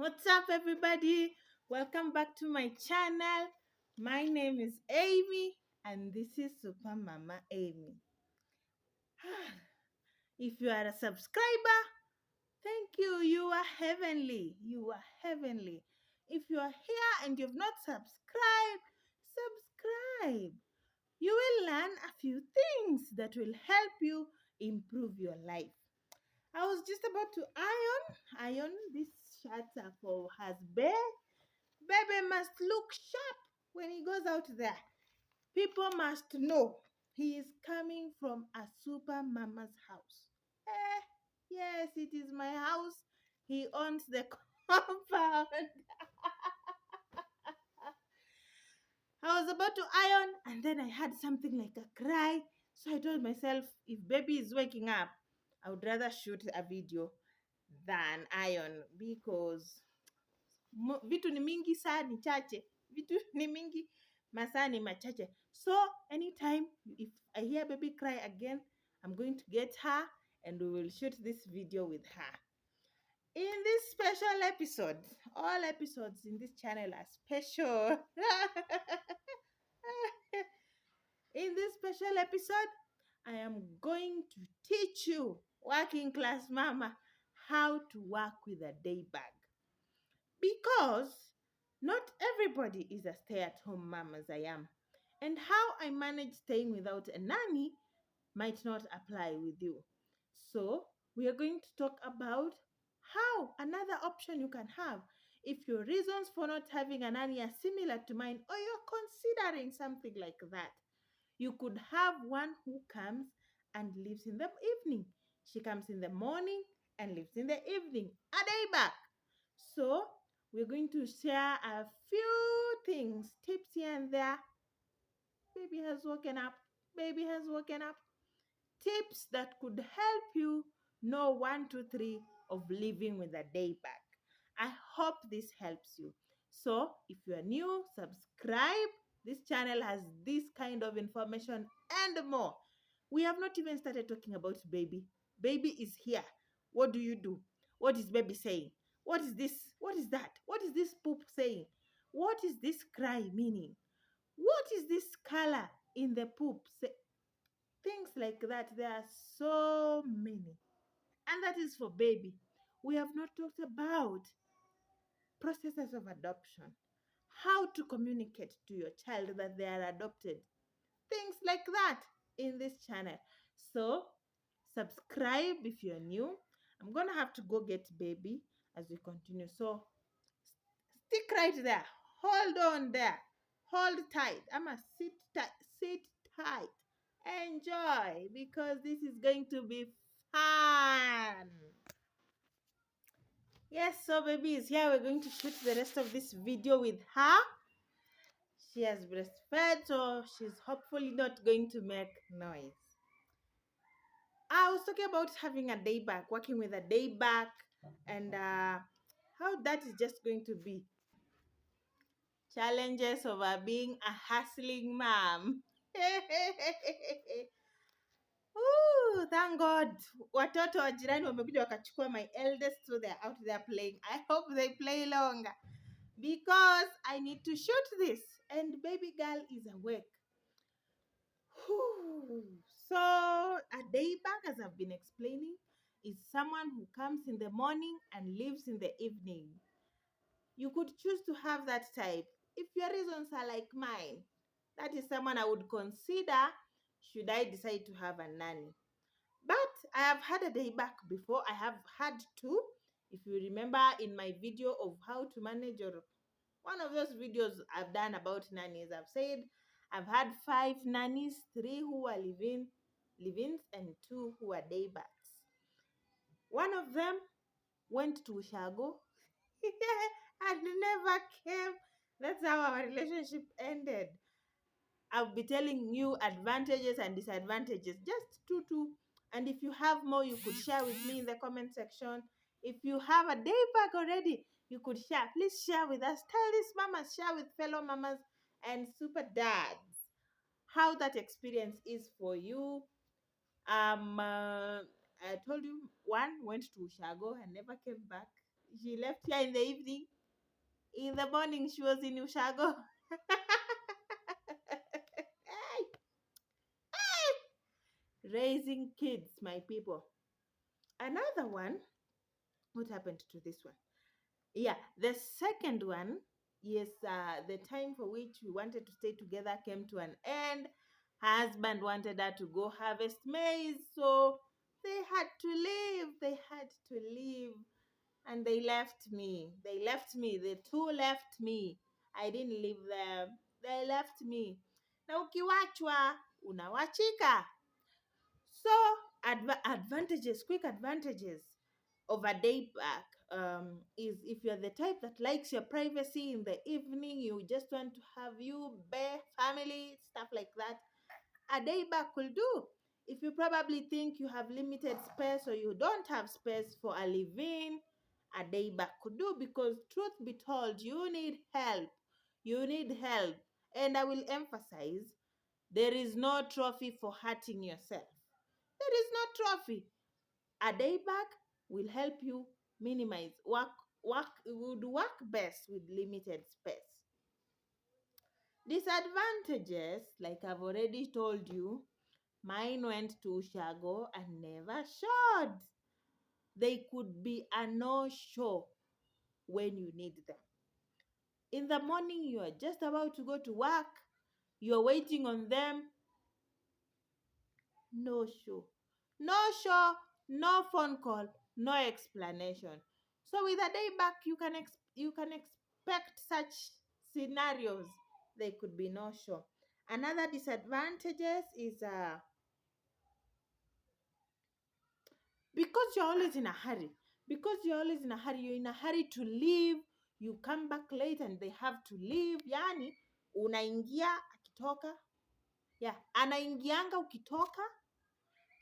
What's up, everybody? Welcome back to my channel. My name is Amy, and this is Super Mama Amy. If you are a subscriber, thank you. You are heavenly. You are heavenly. If you are here and you've not subscribed, subscribe. You will learn a few things that will help you improve your life. I was just about to iron this shirt for husband. Baby must look sharp when he goes out there. People must know he is coming from a super mama's house. Yes, it is my house. He owns the compound. I was about to iron and then I had something like a cry. So I told myself, if baby is waking up, I would rather shoot a video than iron because vitu ni mingi, saa ni chache. Vitu ni mingi, masaa ni machache. So anytime if I hear baby cry again, I'm going to get her and we will shoot this video with her. In this special episode, all episodes in this channel are special. In this special episode, I am going to teach you, working class mama, how to work with a day bag. Because not everybody is a stay-at-home mom as I am. And how I manage staying without a nanny might not apply with you. So, we are going to talk about how another option you can have if your reasons for not having a nanny are similar to mine or you're considering something like that. You could have one who comes and lives in the evening. She comes in the morning and lives in the evening. A day back. So, we're going to share a few things, tips here and there. Baby has woken up. Baby has woken up. Tips that could help you know 1, 2, 3 of living with a day back. I hope this helps you. So, if you are new, subscribe. This channel has this kind of information and more. We have not even started talking about baby. Baby is here. What do you do? What is baby saying? What is this? What is that? What is this poop saying? What is this cry meaning? What is this color in the poop? Things like that. There are so many. And that is for baby. We have not talked about processes of adoption. How to communicate to your child that they are adopted. Things like that in this channel. So, subscribe if you're new. I'm going to have to go get baby as we continue. So, stick right there. Hold on there. Hold tight. Sit tight. Sit tight. Enjoy because this is going to be fun. Yes, so baby is here. We're going to shoot the rest of this video with her. She has breastfed, so she's hopefully not going to make noise. I was talking about having a day back, working with a day back, and how that is just going to be. Challenges of being a hustling mom. Ooh, thank God. Watoto wa jirani wamekuja wakachukua my eldest, so they're out there playing. I hope they play longer because I need to shoot this and baby girl is awake. So a day back, as I've been explaining, is someone who comes in the morning and leaves in the evening. You could choose to have that type. If your reasons are like mine, that is someone I would consider should I decide to have a nanny. But I have had a day back before. I have had two. If you remember in my video of how to manage your one of those videos I've done about nannies, I've said I've had 5 nannies, 3 who are live-ins, and 2 who are day backs. One of them went to Ushago and never came. That's how our relationship ended. I'll be telling you advantages and disadvantages, just two. And if you have more, you could share with me in the comment section. If you have a day back already, you could share. Please share with us. Tell these mamas, share with fellow mamas and super dads how that experience is for you. I told you one went to Ushago and never came back. She left here in the evening. In the morning, she was in Ushago. Raising kids, my people. Another one, what happened to this one? Yeah, the second one, yes, the time for which we wanted to stay together came to an end. Husband wanted her to go harvest maize, so they had to leave. They had to leave. And they left me. They left me. The two left me. I didn't leave them. They left me. Na ukiwachwa, unawachika. So, advantages, quick advantages of a day back is if you're the type that likes your privacy in the evening, you just want to have you, bear, family, stuff like that, a day back will do. If you probably think you have limited space or you don't have space for a live-in, a day back could do because truth be told, you need help. You need help. And I will emphasize, there is no trophy for hurting yourself. There is no trophy. A day back will help you minimize would work best with limited space. Disadvantages, like I've already told you, mine went to Shago and never showed. They could be a no-show when you need them. In the morning, you are just about to go to work, you're waiting on them, no show. No show, no phone call, no explanation. So with a day back, you can expect such scenarios. They could be no show. Another disadvantages is because you're always in a hurry. Because you're always in a hurry, you're in a hurry to leave. You come back late and they have to leave. Yani, unaingia akitoka. Yeah, anaingianga ukitoka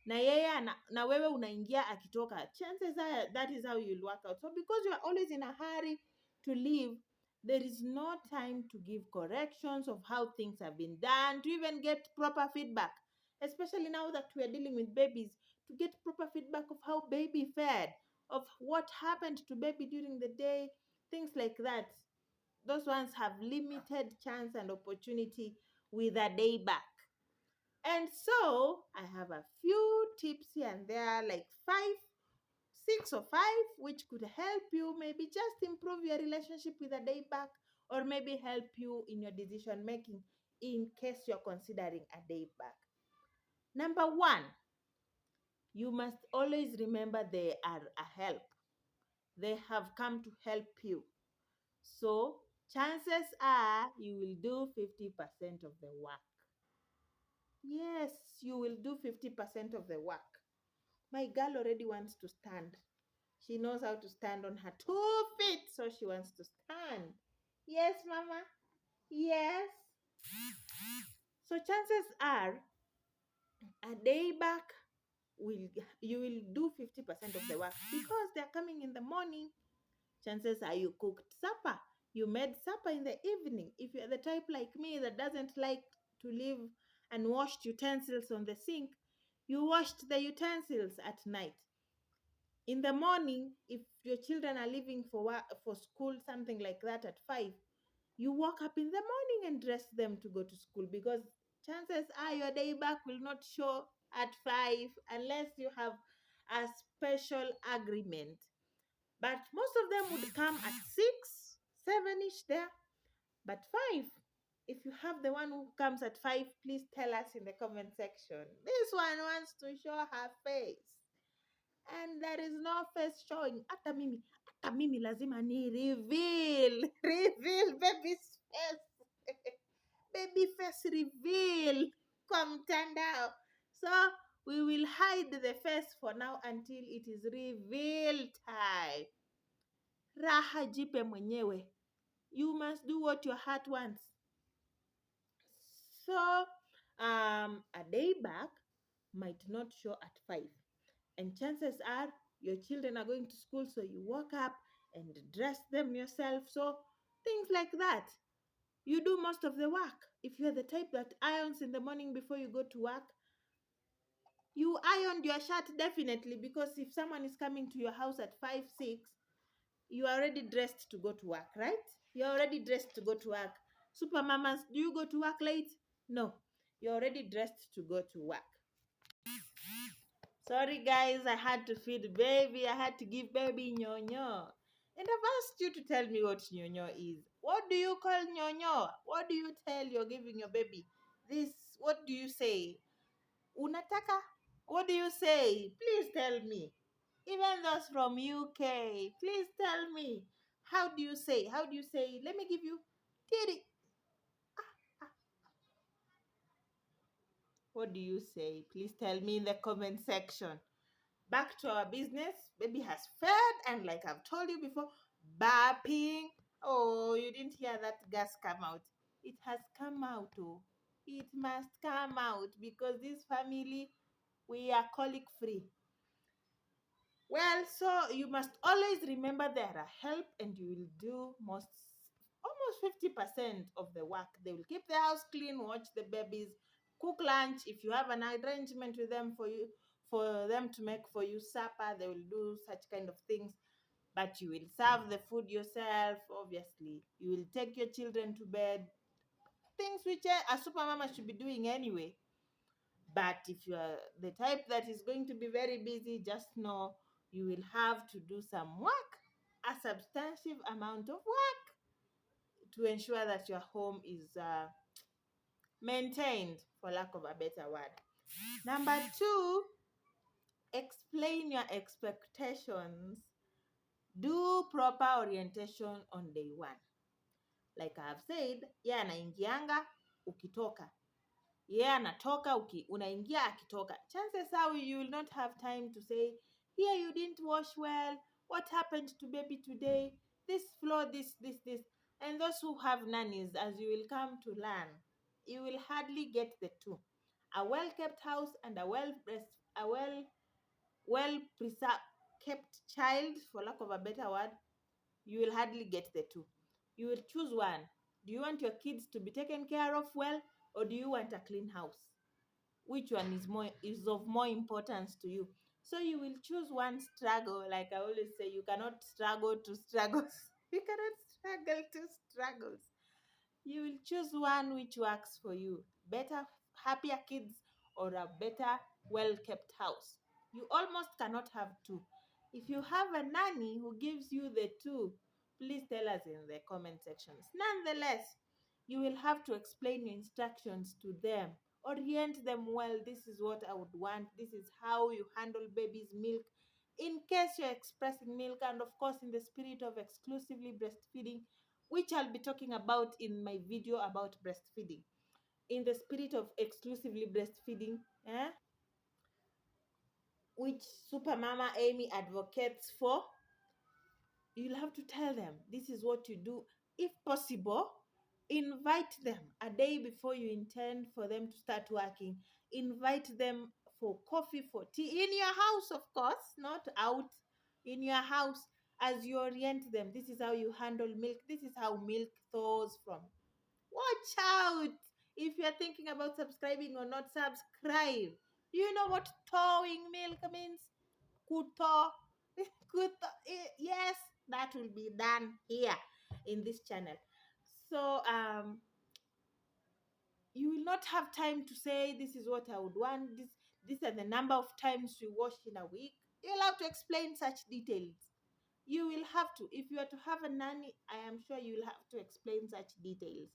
na yeye na wewe unaingia akitoka, chances are that is how you'll work out. So because you are always in a hurry to leave, there is no time to give corrections of how things have been done, to even get proper feedback, especially now that we are dealing with babies, to get proper feedback of how baby fared, of what happened to baby during the day, things like that. Those ones have limited chance and opportunity with a day back. And so I have a few tips here and there, like five, six or five, which could help you maybe just improve your relationship with a day back or maybe help you in your decision making in case you're considering a day back. Number one, you must always remember they are a help. They have come to help you. So chances are you will do 50% of the work. Yes, you will do 50% of the work. My girl already wants to stand. She knows how to stand on her 2 feet, so she wants to stand. Yes, Mama. Yes. So chances are a day back will you will do 50% of the work because they're coming in the morning. Chances are you cooked supper. You made supper in the evening. If you're the type like me that doesn't like to leave and washed utensils on the sink, you washed the utensils at night. In the morning, if your children are leaving for work, for school, something like that at 5, you walk up in the morning and dress them to go to school because chances are your day back will not show at 5 unless you have a special agreement. But most of them would come at 6, 7-ish there. But 5, if you have the one who comes at 5, please tell us in the comment section. This one wants to show her face. And there is no face showing. Hata mimi lazima ni reveal baby's face. Baby face reveal kwa mtandao. So we will hide the face for now until it is reveal time. Raha jipe mwenyewe. You must do what your heart wants. So a day back might not show at 5. And chances are your children are going to school, so you walk up and dress them yourself. So things like that. You do most of the work. If you're the type that irons in the morning before you go to work, you ironed your shirt definitely because if someone is coming to your house at 5, 6, you are already dressed to go to work, right? You're already dressed to go to work. Super mamas, do you go to work late? No. You're already dressed to go to work. Sorry, guys, I had to feed baby. I had to give baby nyonyo. And I've asked you to tell me what nyonyo is. What do you call nyonyo? What do you tell you're giving your baby? This, what do you say? Unataka? What do you say? Please tell me. Even those from UK, please tell me. How do you say? How do you say? Let me give you tiri. What do you say? Please tell me in the comment section. Back to our business. Baby has fed, and like I've told you before, burping. Oh, you didn't hear that gas come out. It has come out. Oh, it must come out because this family, we are colic free. Well, so you must always remember they are a help, and you will do almost 50% of the work. They will keep the house clean, watch the babies, cook lunch. If you have an arrangement with them for them to make for you supper, they will do such kind of things. But you will serve the food yourself, obviously. You will take your children to bed. Things which a super mama should be doing anyway. But if you are the type that is going to be very busy, just know you will have to do some work, a substantive amount of work, to ensure that your home is maintained, for lack of a better word. Number two, explain your expectations. Do proper orientation on day one. Like I have said, anaingianga ukitoka. Anatoka unaingia akitoka. Chances are you will not have time to say, here you didn't wash well, what happened to baby today, this floor, this. And those who have nannies, as you will come to learn, you will hardly get the two. A well-kept house and a well preserved kept child, for lack of a better word, you will hardly get the two. You will choose one. Do you want your kids to be taken care of well, or do you want a clean house? Which one is of more importance to you? So you will choose one struggle. Like I always say, you cannot struggle to struggles. You cannot struggle to struggles. You will choose one which works for you. Better, happier kids, or a better, well-kept house. You almost cannot have two. If you have a nanny who gives you the two, please tell us in the comment sections. Nonetheless, you will have to explain your instructions to them. Orient them well. This is what I would want. This is how you handle baby's milk. In case you're expressing milk, and of course, in the spirit of exclusively breastfeeding, which I'll be talking about in my video about breastfeeding. In the spirit of exclusively breastfeeding, which Super Mama Amy advocates for, you'll have to tell them this is what you do. If possible, invite them a day before you intend for them to start working. Invite them for coffee, for tea, in your house, of course, not out, in your house. As you orient them, this is how you handle milk, this is how milk thaws from. Watch out! If you're thinking about subscribing or not, subscribe. Do you know what thawing milk means? Kuto. Kuto. Yes, that will be done here in this channel. So you will not have time to say this is what I would want. These are the number of times we wash in a week. You'll have to explain such details. You will have to. If you are to have a nanny, I am sure you will have to explain such details.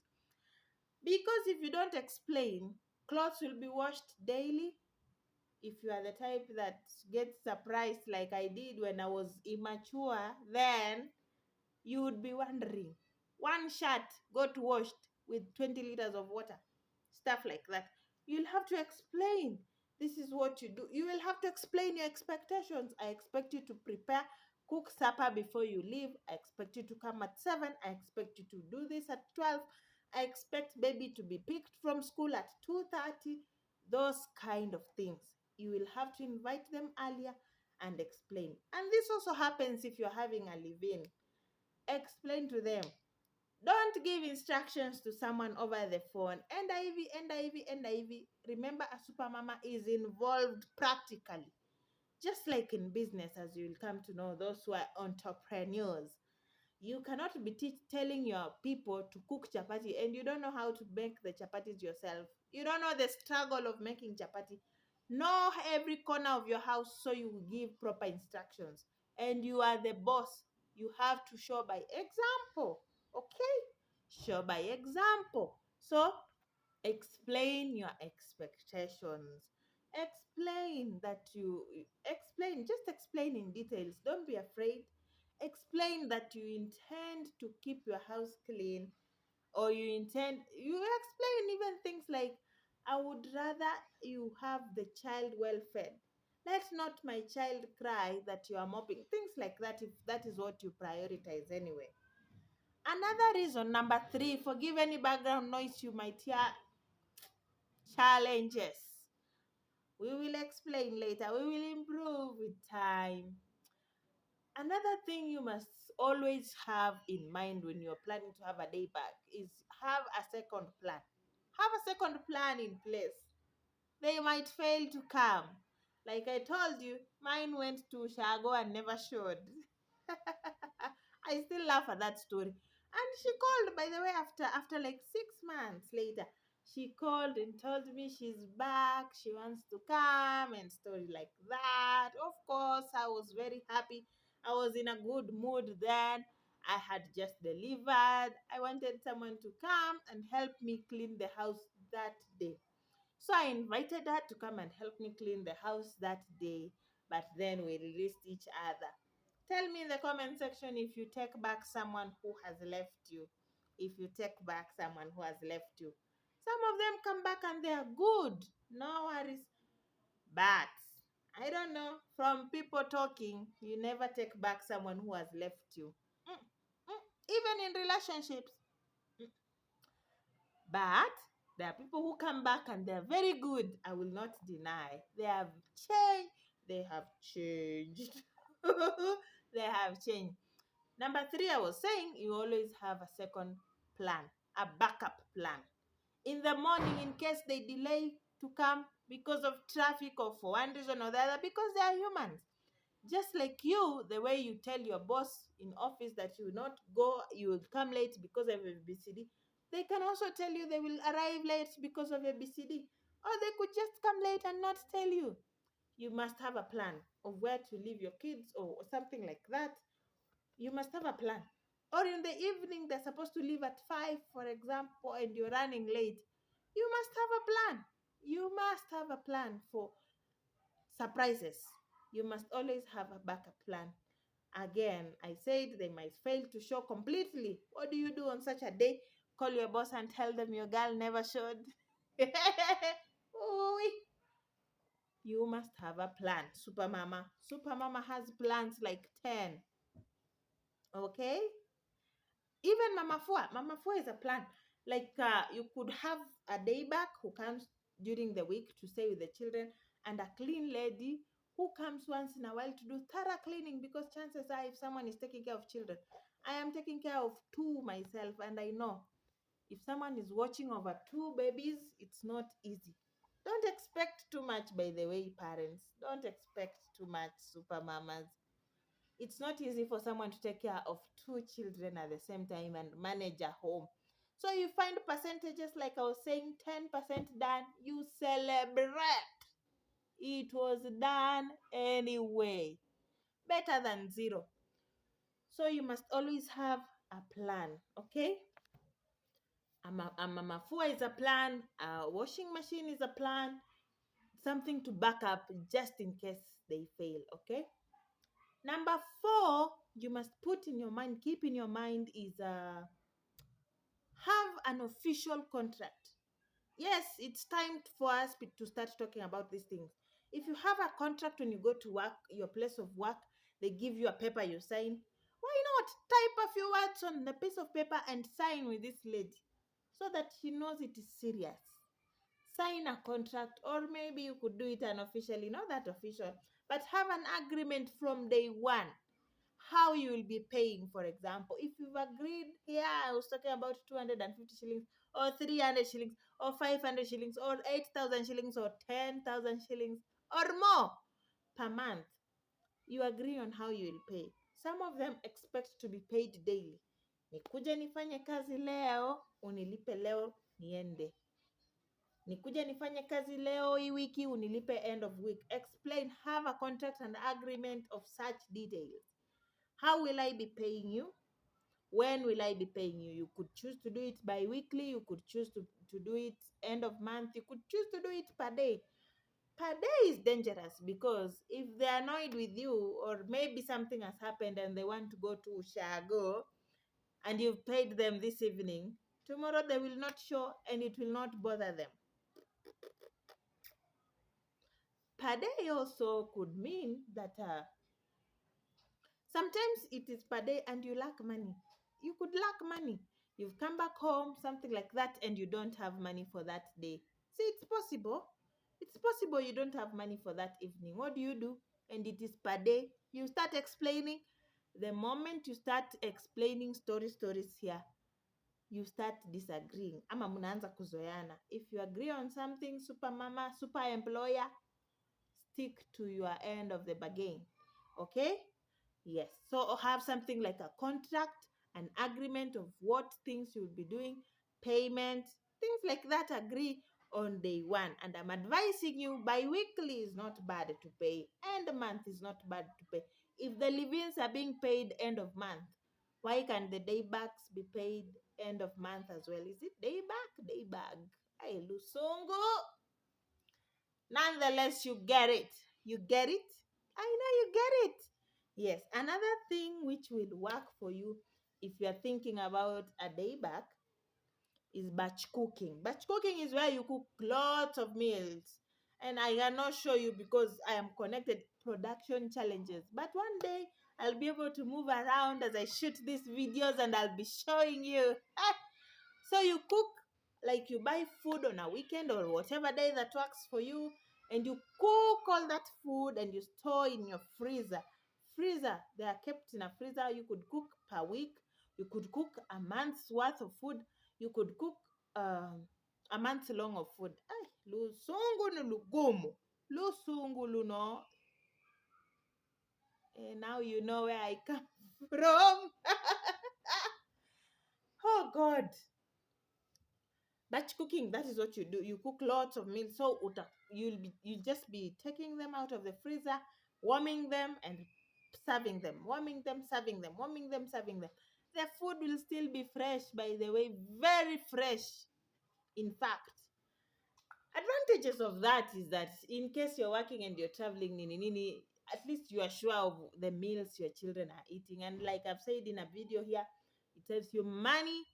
Because if you don't explain, clothes will be washed daily. If you are the type that gets surprised like I did when I was immature, then you would be wondering. One shirt got washed with 20 liters of water. Stuff like that. You'll have to explain. This is what you do. You will have to explain your expectations. I expect you to prepare, cook supper before you leave. I expect you to come at 7. I expect you to do this at 12. I expect baby to be picked from school at 2:30. Those kind of things. You will have to invite them earlier and explain. And this also happens if you're having a live-in. Explain to them. Don't give instructions to someone over the phone. And Ivy. Remember, a super mama is involved practically. Just like in business, as you will come to know, those who are entrepreneurs. You cannot be telling your people to cook chapati and you don't know how to make the chapatis yourself. You don't know the struggle of making chapati. Know every corner of your house so you give proper instructions. And you are the boss. You have to show by example. Okay? Show by example. So explain your expectations. Just explain in details. Don't be afraid. Explain that you intend to keep your house clean, or you explain even things like, I would rather you have the child well fed. Let not my child cry that you are mopping. Things like that, if that is what you prioritize anyway. Another reason, number three, forgive any background noise you might hear. Challenges. We will explain later. We will improve with time. Another thing you must always have in mind when you're planning to have a day back is have a second plan. Have a second plan in place. They might fail to come. Like I told you, mine went to Shago and never showed. I still laugh at that story. And she called, by the way, after like 6 months later. She called and told me she's back. She wants to come and story like that. Of course, I was very happy. I was in a good mood then. I had just delivered. I wanted someone to come and help me clean the house that day. So I invited her to come and help me clean the house that day, but then we released each other. Tell me in the comment section if you take back someone who has left you. If you take back someone who has left you. Some of them come back and they are good. No worries. But I don't know. From people talking, you never take back someone who has left you. Mm, mm. Even in relationships. But there are people who come back and they're very good. I will not deny. They have changed. They have changed. They have changed. Number three, I was saying you always have a second plan, a backup plan. In the morning, in case they delay to come because of traffic or for one reason or the other, because they are humans. Just like you, the way you tell your boss in office that you will not go, you will come late because of ABCD, they can also tell you they will arrive late because of ABCD. Or they could just come late and not tell you. You must have a plan of where to leave your kids or something like that. You must have a plan. Or in the evening, they're supposed to leave at 5, for example, and you're running late. You must have a plan. You must have a plan for surprises. You must always have a backup plan. Again, I said they might fail to show completely. What do you do on such a day? Call your boss and tell them your girl never showed. Ooh, you must have a plan, Super Mama. Super Mama has plans like 10. Okay? Even Mama Fua is a plan. Like you could have a day back who comes during the week to stay with the children, and a clean lady who comes once in a while to do thorough cleaning, because chances are if someone is taking care of children, I am taking care of two myself, and I know if someone is watching over two babies, it's not easy. Don't expect too much, by the way, parents. Don't expect too much, super mamas. It's not easy for someone to take care of two children at the same time and manage a home. So you find percentages like I was saying, 10% done, you celebrate. It was done anyway. Better than zero. So you must always have a plan, okay? A mafua is a plan, a washing machine is a plan, something to back up just in case they fail, okay? Number four, you must put in your mind, keep in your mind, is have an official contract. Yes, it's time for us to start talking about these things. If you have a contract when you go to work, your place of work, they give you a paper you sign. Why not type a few words on the piece of paper and sign with this lady so that she knows it is serious? Sign a contract, or maybe you could do it unofficially, not that official, but have an agreement from day one how you will be paying. For example, if you've agreed here, I was talking about 250 shillings or 300 shillings or 500 shillings or 8,000 shillings or 10,000 shillings or more per month. You agree on how you will pay. Some of them expect to be paid daily. Nikuje nifanye kazi leo, unilipe leo niende. Nikuje nifanye kazi leo hii wiki, unilipe end of week. Explain, have a contract and agreement of such details. How will I be paying you? When will I be paying you? You could choose to do it bi-weekly. You could choose to do it end of month. You could choose to do it per day. Per day is dangerous because if they're annoyed with you or maybe something has happened and they want to go to Shago and you've paid them this evening, tomorrow they will not show and it will not bother them. Per day also could mean that sometimes it is per day and you lack money. You could lack money. You've come back home, something like that, and you don't have money for that day. See, it's possible. It's possible you don't have money for that evening. What do? And it is per day. You start explaining. The moment you start explaining stories here, you start disagreeing. Ama mnaanza kuzoeana. If you agree on something, super mama, super employer, stick to your end of the bargain. Okay? Yes. So have something like a contract, an agreement of what things you'll be doing, payment, things like that. Agree on day one. And I'm advising you, bi-weekly is not bad to pay. End month is not bad to pay. If the live-ins are being paid end of month, why can the day bags be paid end of month as well? Is it day back? Day bag. Ay, Lusungu. Nonetheless, you get it. You get it? I know you get it. Yes, another thing which will work for you if you are thinking about a day back is batch cooking. Batch cooking is where you cook lots of meals. And I cannot show you because I am connected production challenges. But one day I'll be able to move around as I shoot these videos and I'll be showing you. So you cook, like you buy food on a weekend or whatever day that works for you, and you cook all that food and you store in your freezer. Freezer, they are kept in a freezer. You could cook per week. You could cook a month's worth of food. You could cook a month long of food. Ay, lusungu ni lugumu. Lusungu luno. Now you know where I come from. Oh God. Batch cooking, that is what you do. You cook lots of meals. So you'll just be taking them out of the freezer, warming them and serving them. Warming them, serving them, warming them, serving them. The food will still be fresh, by the way, very fresh. In fact, advantages of that is that in case you're working and you're traveling, at least you are sure of the meals your children are eating. And like I've said in a video here, it saves you money,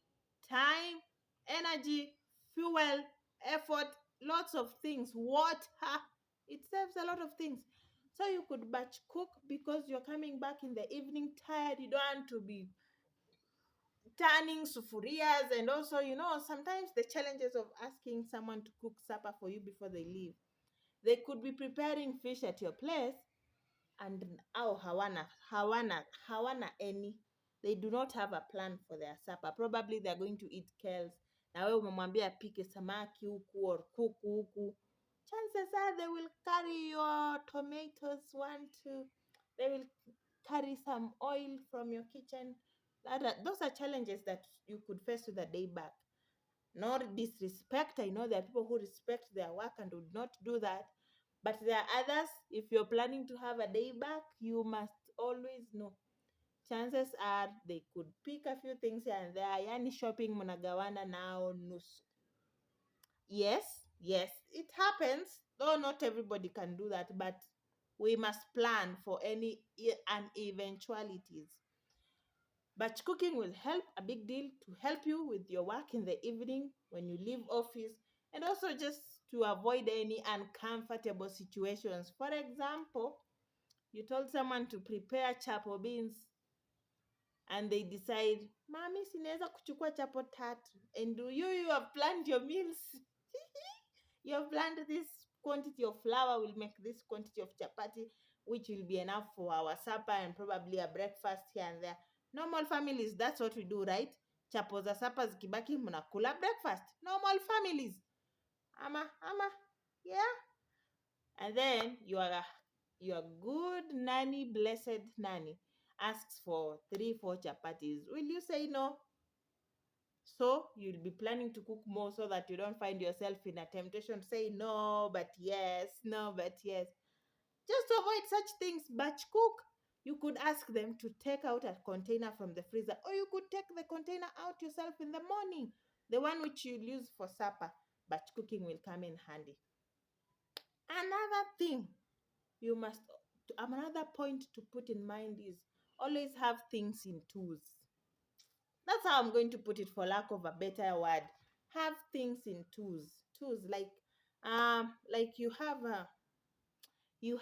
time, energy, fuel, effort, lots of things, water. It saves a lot of things. So you could batch cook because you're coming back in the evening tired. You don't want to be turning sufurias, and also, sometimes the challenges of asking someone to cook supper for you before they leave. They could be preparing fish at your place and hawana any. They do not have a plan for their supper. Probably they're going to eat kales. Na wewe umemwambia apike samaki huku or kuku huku. Chances are they will carry your tomatoes, they will carry some oil from your kitchen. Those are challenges that you could face with a day back. Not disrespect. I know there are people who respect their work and would not do that. But there are others, if you're planning to have a day back, you must always know. Chances are they could pick a few things here and there. Yani shopping munagawana nao nusu. Yes, it happens. Though not everybody can do that, but we must plan for any eventualities. Batch cooking will help a big deal to help you with your work in the evening when you leave office, and also just to avoid any uncomfortable situations. For example, you told someone to prepare chapo beans and they decide, Mami, sinaweza kuchukua chapo tatu. And you have planned your meals. You have planned this quantity of flour will make this quantity of chapati, which will be enough for our supper and probably a breakfast here and there. Normal families, that's what we do, right? Chapo za supper zikibaki mnakula breakfast. Normal families. Ama, yeah. And then you are good nanny, blessed nanny. asks for 3, 4 chapatis, will you say no? So you'll be planning to cook more so that you don't find yourself in a temptation to say no, but yes, no, but yes. Just to avoid such things, batch cook. You could ask them to take out a container from the freezer, or you could take the container out yourself in the morning, the one which you'll use for supper. Batch cooking will come in handy. Another thing you must, another point to put in mind is always have things in twos. That's how I'm going to put it for lack of a better word. Have things in twos. Twos like you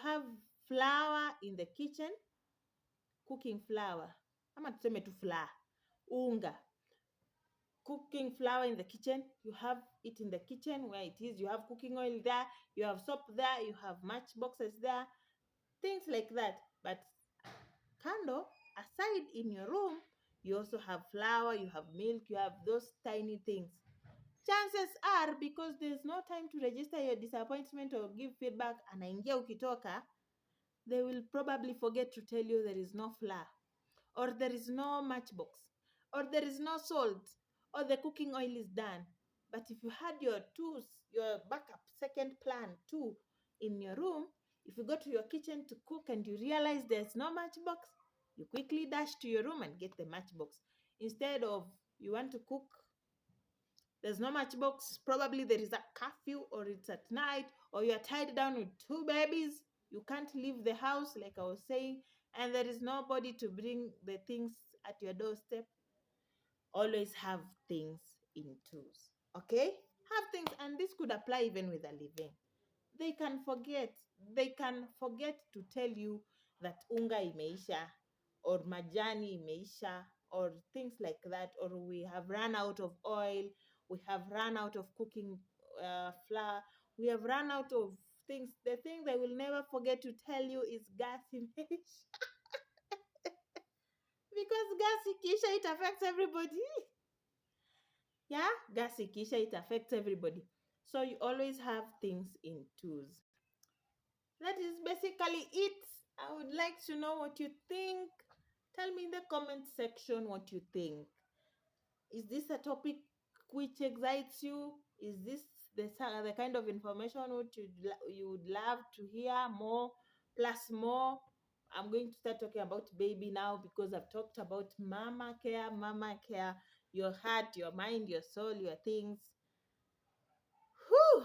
have flour in the kitchen, cooking flour. Ama tuseme tu flour. Unga. Cooking flour in the kitchen. You have it in the kitchen where it is. You have cooking oil there. You have soap there. You have matchboxes there. Things like that. But kando, aside in your room, you also have flour, you have milk, you have those tiny things. Chances are, because there's no time to register your disappointment or give feedback, anaingia ukitoka, they will probably forget to tell you there is no flour, or there is no matchbox, or there is no salt, or the cooking oil is done. But if you had your tools, your backup second plan too in your room, if you go to your kitchen to cook and you realize there's no matchbox, you quickly dash to your room and get the matchbox. Instead of you want to cook, there's no matchbox, probably there is a curfew or it's at night, or you're tied down with 2 babies, you can't leave the house, like I was saying, and there is nobody to bring the things at your doorstep. Always have things in twos. Okay? Have things, and this could apply even with a living. They can forget. They can forget to tell you that unga imeisha, or majani imeisha, or things like that, or we have run out of oil, we have run out of cooking flour, we have run out of things. The thing they will never forget to tell you is gas imeisha. Because gas ikisha, it affects everybody. Yeah, gas ikisha, it affects everybody. So you always have things in twos. That is basically it. I would like to know what you think. Tell me in the comment section what you think. Is this a topic which excites you? Is this the kind of information which you would love to hear more, plus more? I'm going to start talking about baby now, because I've talked about mama care, your heart, your mind, your soul, your things. Whew,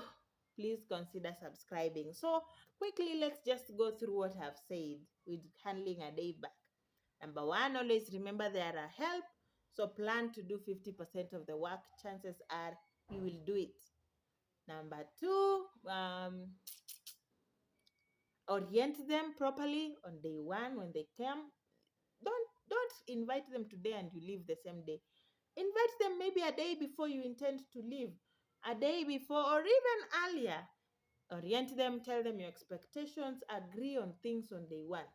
please consider subscribing. So quickly, let's just go through what I've said with handling a day back. Number one, always remember there are help. So plan to do 50% of the work. Chances are you will do it. Number two, orient them properly on day one when they come. Don't invite them today and you leave the same day. Invite them maybe a day before you intend to leave, a day before, or even earlier. Orient them, tell them your expectations, agree on things on day one.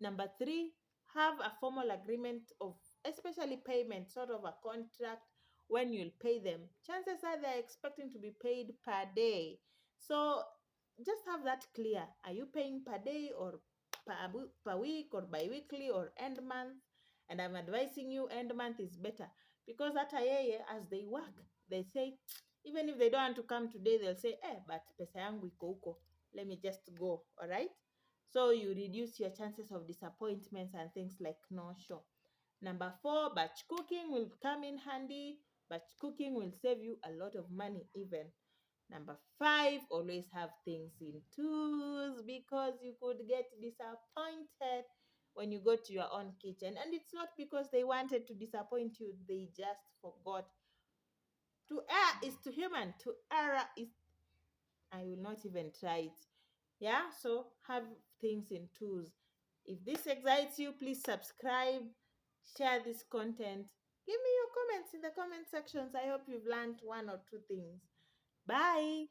Number three, have a formal agreement of, especially payment, sort of a contract when you'll pay them. Chances are they're expecting to be paid per day. So just have that clear. Are you paying per day, or per week, or bi-weekly, or end month? And I'm advising you end month is better, because hata yeye, as they work, they say, even if they don't want to come today, they'll say, but pesa yangu iko huko, let me just go. All right, so you reduce your chances of disappointments and things like no show. Number four, batch cooking will come in handy. Batch cooking will save you a lot of money even. Number five, always have things in twos, because you could get disappointed when you go to your own kitchen. And it's not because they wanted to disappoint you, they just forgot. To err is to human, to err is, I will not even try it. Yeah, so have things in twos. If this excites you, please subscribe, share this content. Give me your comments in the comment sections. I hope you've learned one or two things. Bye.